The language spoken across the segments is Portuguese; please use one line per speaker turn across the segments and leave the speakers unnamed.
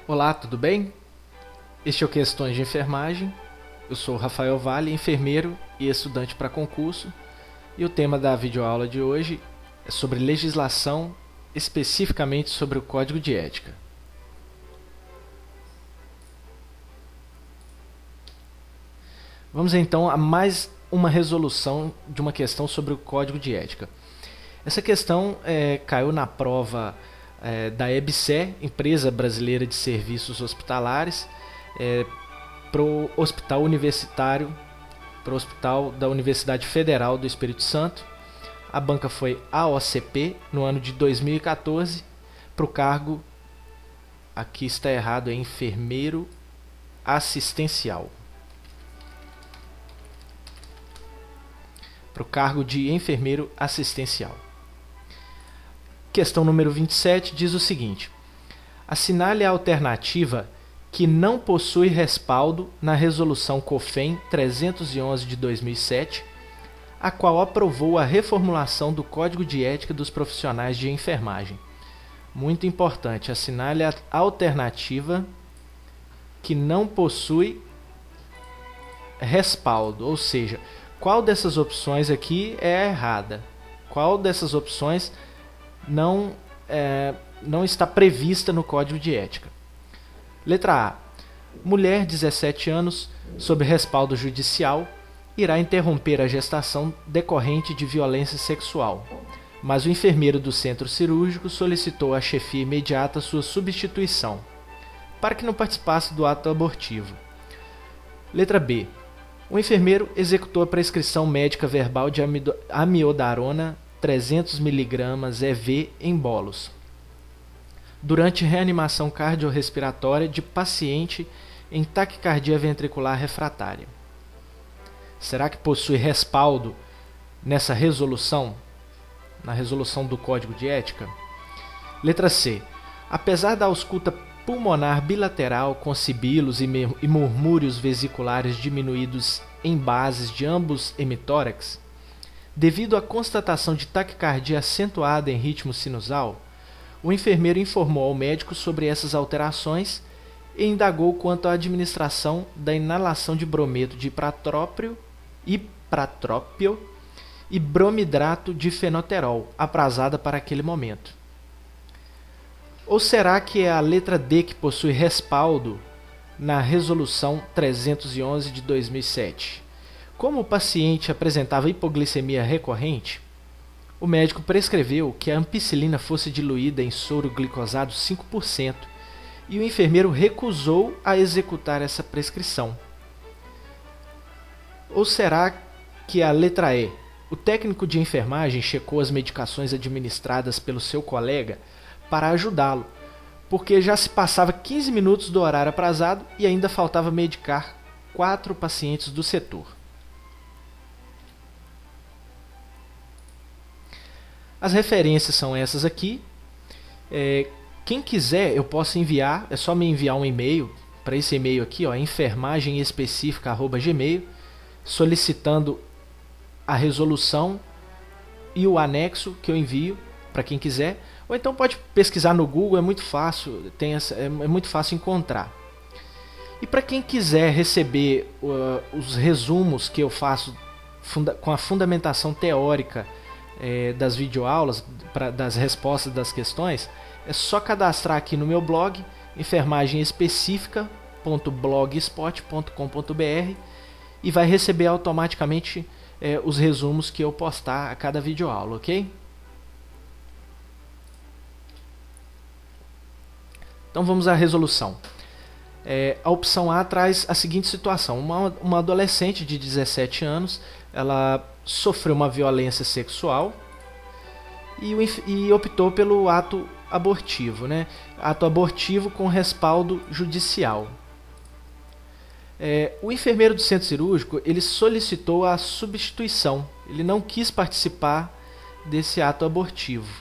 Olá, tudo bem? Este é o Questões de Enfermagem. Eu sou Rafael Vale, enfermeiro e estudante para concurso. E o tema da videoaula de hoje é sobre legislação, especificamente sobre o Código de Ética. Vamos então a mais uma resolução de uma questão sobre o Código de Ética. Essa questão caiu na prova da EBSER, Empresa Brasileira de Serviços Hospitalares, para o Hospital Universitário, para o Hospital da Universidade Federal do Espírito Santo. A banca foi AOCP no ano de 2014, para o cargo, aqui está errado, é enfermeiro assistencial. Para o cargo de enfermeiro assistencial. Questão número 27 diz o seguinte: assinale a alternativa que não possui respaldo na Resolução COFEN 311 de 2007, a qual aprovou a reformulação do Código de Ética dos Profissionais de Enfermagem. Muito importante, assinale a alternativa que não possui respaldo, ou seja, qual dessas opções aqui é errada? Qual dessas opções não está prevista no Código de Ética? Letra A. Mulher, 17 anos, sob respaldo judicial, irá interromper a gestação decorrente de violência sexual, mas o enfermeiro do centro cirúrgico solicitou à chefia imediata sua substituição, para que não participasse do ato abortivo. Letra B. O enfermeiro executou a prescrição médica verbal de amiodarona 300 mg EV em bolos, durante reanimação cardiorrespiratória de paciente em taquicardia ventricular refratária. Será que possui respaldo nessa resolução, na resolução do Código de Ética? Letra C. Apesar da ausculta pulmonar bilateral com sibilos e murmúrios vesiculares diminuídos em bases de ambos hemitórax, devido à constatação de taquicardia acentuada em ritmo sinusal, o enfermeiro informou ao médico sobre essas alterações e indagou quanto à administração da inalação de brometo de ipratrópio e bromidrato de fenoterol, aprazada para aquele momento. Ou será que é a letra D que possui respaldo na Resolução 311 de 2007? Como o paciente apresentava hipoglicemia recorrente, o médico prescreveu que a ampicilina fosse diluída em soro glicosado 5% e o enfermeiro recusou a executar essa prescrição. Ou será que a letra E? O técnico de enfermagem checou as medicações administradas pelo seu colega para ajudá-lo, porque já se passava 15 minutos do horário aprazado e ainda faltava medicar 4 pacientes do setor. As referências são essas aqui. Quem quiser, eu posso enviar, é só me enviar um e-mail para esse e-mail aqui, enfermagemespecifica@gmail, solicitando a resolução e o anexo que eu envio para quem quiser. Ou então pode pesquisar no Google, é muito fácil, é muito fácil encontrar. E para quem quiser receber os resumos que eu faço com a fundamentação teórica das videoaulas, das respostas das questões, é só cadastrar aqui no meu blog, enfermagemespecifica.blogspot.com.br, e vai receber automaticamente os resumos que eu postar a cada videoaula, ok? Então vamos à resolução. A opção A traz a seguinte situação: uma adolescente de 17 anos, ela sofreu uma violência sexual e optou pelo ato abortivo, né? Ato abortivo com respaldo judicial. O enfermeiro do centro cirúrgico, ele solicitou a substituição, ele não quis participar desse ato abortivo.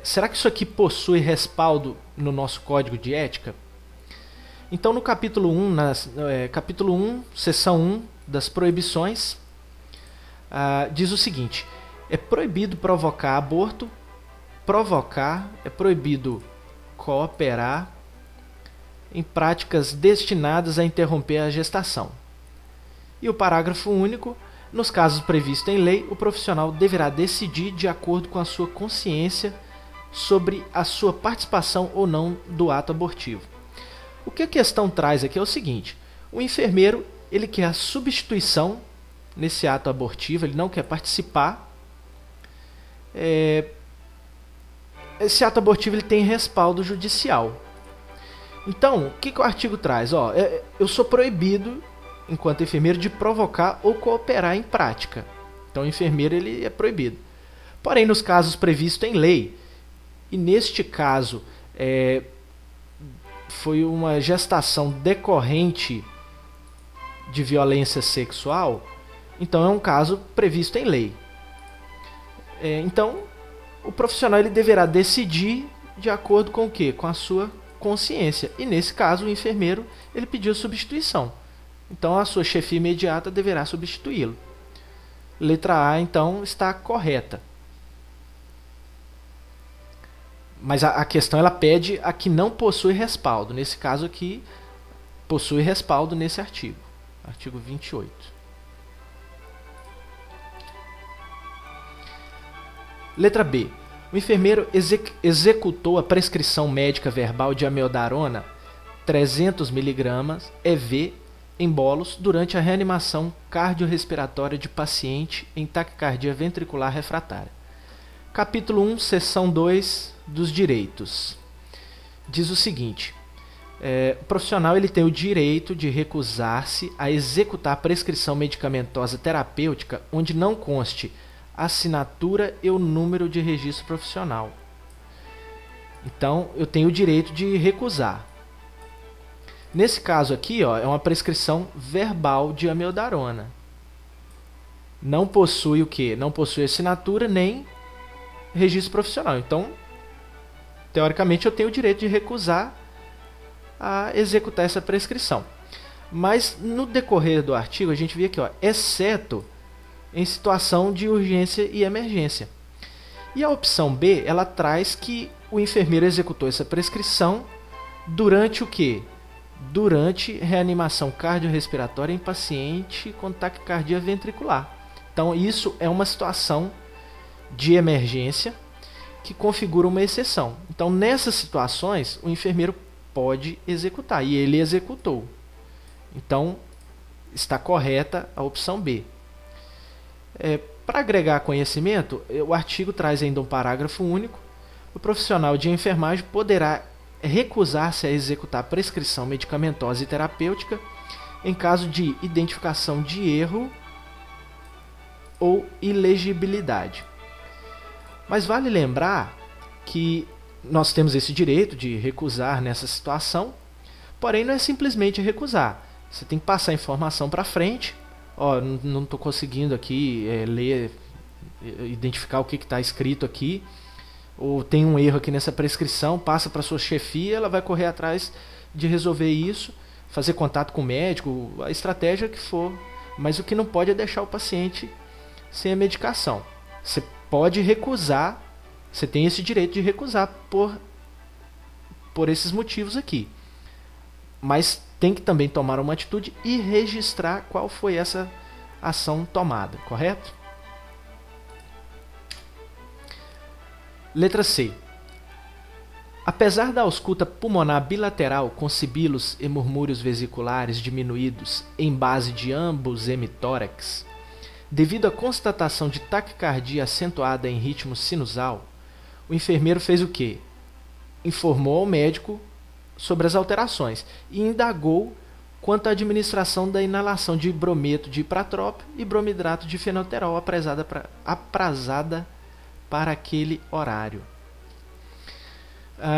Será que isso aqui possui respaldo no nosso Código de Ética? Então, no capítulo 1, capítulo 1, seção 1 das proibições, diz o seguinte: é proibido provocar aborto, é proibido cooperar em práticas destinadas a interromper a gestação. E o parágrafo único: nos casos previstos em lei, o profissional deverá decidir de acordo com a sua consciência sobre a sua participação ou não do ato abortivo. O que a questão traz aqui é o seguinte: o enfermeiro ele quer a substituição nesse ato abortivo, ele não quer participar. Esse ato abortivo ele tem respaldo judicial. Então, o que o artigo traz? Eu sou proibido, enquanto enfermeiro, de provocar ou cooperar em prática. Então, o enfermeiro ele é proibido. Porém, nos casos previstos em lei, e neste caso foi uma gestação decorrente de violência sexual, então é um caso previsto em lei. Então, o profissional ele deverá decidir de acordo com o quê? Com a sua consciência. E nesse caso, o enfermeiro ele pediu substituição. Então, a sua chefia imediata deverá substituí-lo. Letra A, então, está correta. Mas a questão ela pede a que não possui respaldo. Nesse caso aqui, possui respaldo nesse artigo. Artigo 28. Letra B. O enfermeiro executou a prescrição médica verbal de amiodarona 300 mg EV em bolos durante a reanimação cardiorrespiratória de paciente em taquicardia ventricular refratária. Capítulo 1, seção 2 dos direitos. Diz o seguinte: o profissional ele tem o direito de recusar-se a executar a prescrição medicamentosa terapêutica onde não conste assinatura e o número de registro profissional. Então, eu tenho o direito de recusar. Nesse caso aqui, é uma prescrição verbal de amiodarona. Não possui o quê? Não possui assinatura nem registro profissional. Então, teoricamente, eu tenho o direito de recusar a executar essa prescrição. Mas, no decorrer do artigo, a gente vê aqui, exceto em situação de urgência e emergência. E a opção B, ela traz que o enfermeiro executou essa prescrição durante o quê? Durante reanimação cardiorrespiratória em paciente com taquicardia ventricular. Então, isso é uma situação de emergência que configura uma exceção. Então, nessas situações, o enfermeiro pode executar, e ele executou. Então, está correta a opção B. Para agregar conhecimento, o artigo traz ainda um parágrafo único. O profissional de enfermagem poderá recusar-se a executar prescrição medicamentosa e terapêutica em caso de identificação de erro ou ilegibilidade. Mas vale lembrar que nós temos esse direito de recusar nessa situação, porém não é simplesmente recusar. Você tem que passar a informação para frente. Não estou conseguindo aqui ler, identificar o que está escrito aqui, ou tem um erro aqui nessa prescrição, passa para a sua chefia, ela vai correr atrás de resolver isso, fazer contato com o médico, a estratégia que for, mas o que não pode é deixar o paciente sem a medicação. Você pode recusar, você tem esse direito de recusar por esses motivos aqui, mas tem que também tomar uma atitude e registrar qual foi essa ação tomada, correto? Letra C. Apesar da ausculta pulmonar bilateral com sibilos e murmúrios vesiculares diminuídos em base de ambos hemitórax, devido à constatação de taquicardia acentuada em ritmo sinusal, o enfermeiro fez o quê? Informou ao médico sobre as alterações e indagou quanto à administração da inalação de brometo de ipratrópio e bromidrato de fenoterol aprazada para aquele horário.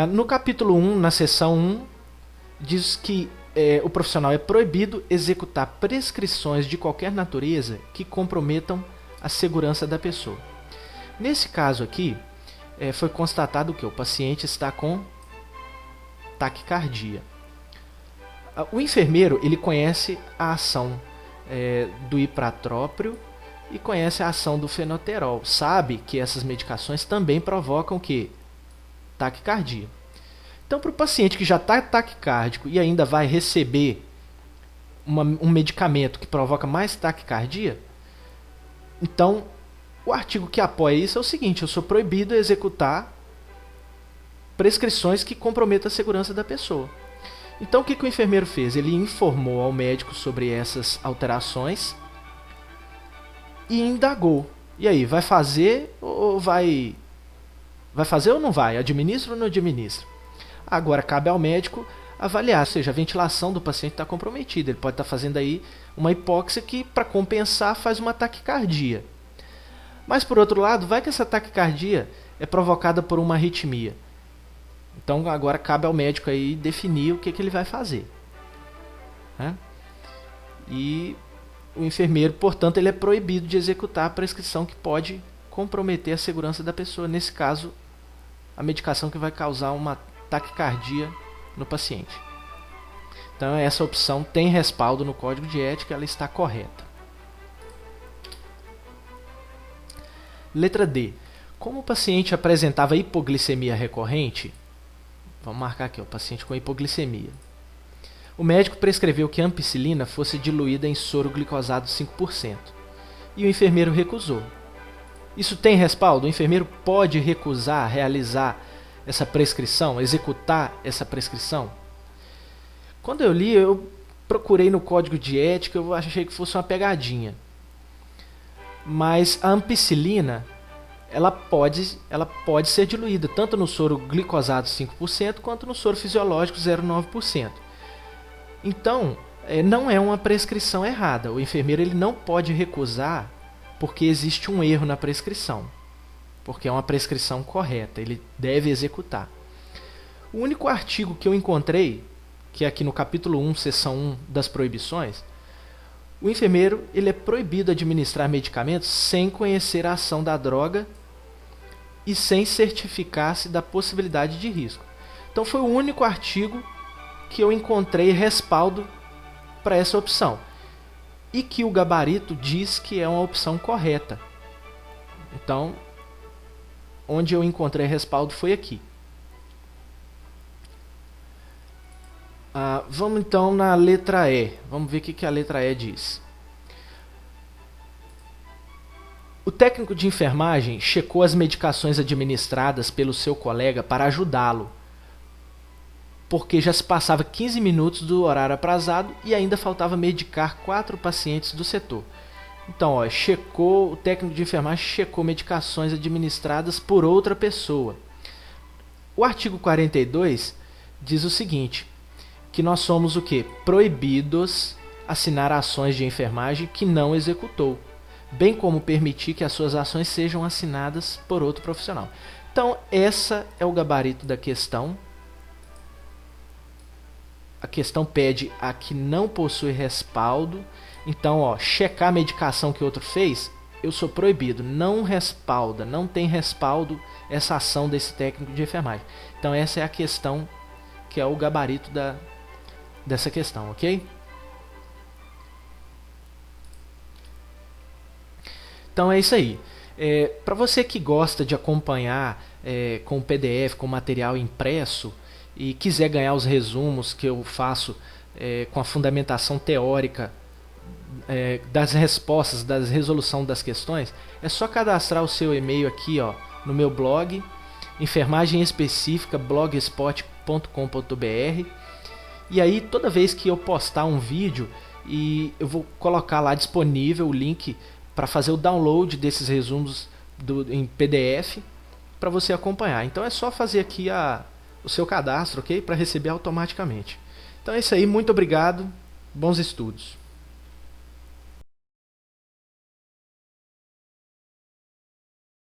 No capítulo 1, na seção 1, diz que o profissional é proibido executar prescrições de qualquer natureza que comprometam a segurança da pessoa. Nesse caso aqui, foi constatado que o paciente está com taquicardia. O enfermeiro ele conhece a ação do ipratrópio e conhece a ação do fenoterol. Sabe que essas medicações também provocam o quê? Taquicardia. Então, para o paciente que já está taquicárdico e ainda vai receber um medicamento que provoca mais taquicardia, então o artigo que apoia isso é o seguinte: eu sou proibido de executar prescrições que comprometam a segurança da pessoa. Então o que o enfermeiro fez? Ele informou ao médico sobre essas alterações e indagou. E aí, vai fazer ou vai fazer ou não vai? Administra ou não administra? Agora cabe ao médico avaliar, ou seja, a ventilação do paciente está comprometida. Ele pode estar fazendo aí uma hipóxia que, para compensar, faz uma taquicardia. Mas, por outro lado, vai que essa taquicardia é provocada por uma arritmia. Então, agora cabe ao médico aí definir o que ele vai fazer. Né? E o enfermeiro, portanto, ele é proibido de executar a prescrição que pode comprometer a segurança da pessoa. Nesse caso, a medicação que vai causar uma taquicardia no paciente. Então, essa opção tem respaldo no Código de Ética, ela está correta. Letra D. Como o paciente apresentava hipoglicemia recorrente, vamos marcar aqui, o paciente com hipoglicemia, o médico prescreveu que a ampicilina fosse diluída em soro glicosado 5%, e o enfermeiro recusou. Isso tem respaldo? O enfermeiro pode recusar realizar essa prescrição, executar essa prescrição? Quando eu li, eu procurei no Código de Ética, eu achei que fosse uma pegadinha. Mas a ampicilina, ela pode ser diluída tanto no soro glicosado 5% quanto no soro fisiológico 0,9%. Então, não é uma prescrição errada. O enfermeiro ele não pode recusar porque existe um erro na prescrição. Porque é uma prescrição correta, ele deve executar. O único artigo que eu encontrei, que é aqui no capítulo 1, seção 1 das proibições, o enfermeiro ele é proibido de administrar medicamentos sem conhecer a ação da droga e sem certificar-se da possibilidade de risco. Então foi o único artigo que eu encontrei respaldo para essa opção. E que o gabarito diz que é uma opção correta. Então, onde eu encontrei respaldo foi aqui. Vamos então na letra E. Vamos ver o que a letra E diz. O técnico de enfermagem checou as medicações administradas pelo seu colega para ajudá-lo, porque já se passava 15 minutos do horário aprazado e ainda faltava medicar 4 pacientes do setor. Então, o técnico de enfermagem checou medicações administradas por outra pessoa. O artigo 42 diz o seguinte, que nós somos o quê? Proibidos assinar ações de enfermagem que não executou, bem como permitir que as suas ações sejam assinadas por outro profissional. Então, essa é o gabarito da questão. A questão pede a que não possui respaldo. Então, checar a medicação que outro fez, eu sou proibido. Não respalda, não tem respaldo essa ação desse técnico de enfermagem. Então, essa é a questão que é o gabarito dessa questão, ok? Então, é isso aí. Para você que gosta de acompanhar com PDF, com material impresso, e quiser ganhar os resumos que eu faço com a fundamentação teórica das respostas, da resolução das questões, é só cadastrar o seu e-mail aqui no meu blog, enfermagem específica, blogspot.com.br, e aí toda vez que eu postar um vídeo, eu vou colocar lá disponível o link para fazer o download desses resumos em PDF para você acompanhar. Então é só fazer aqui o seu cadastro, ok? Para receber automaticamente. Então é isso aí, muito obrigado, bons estudos.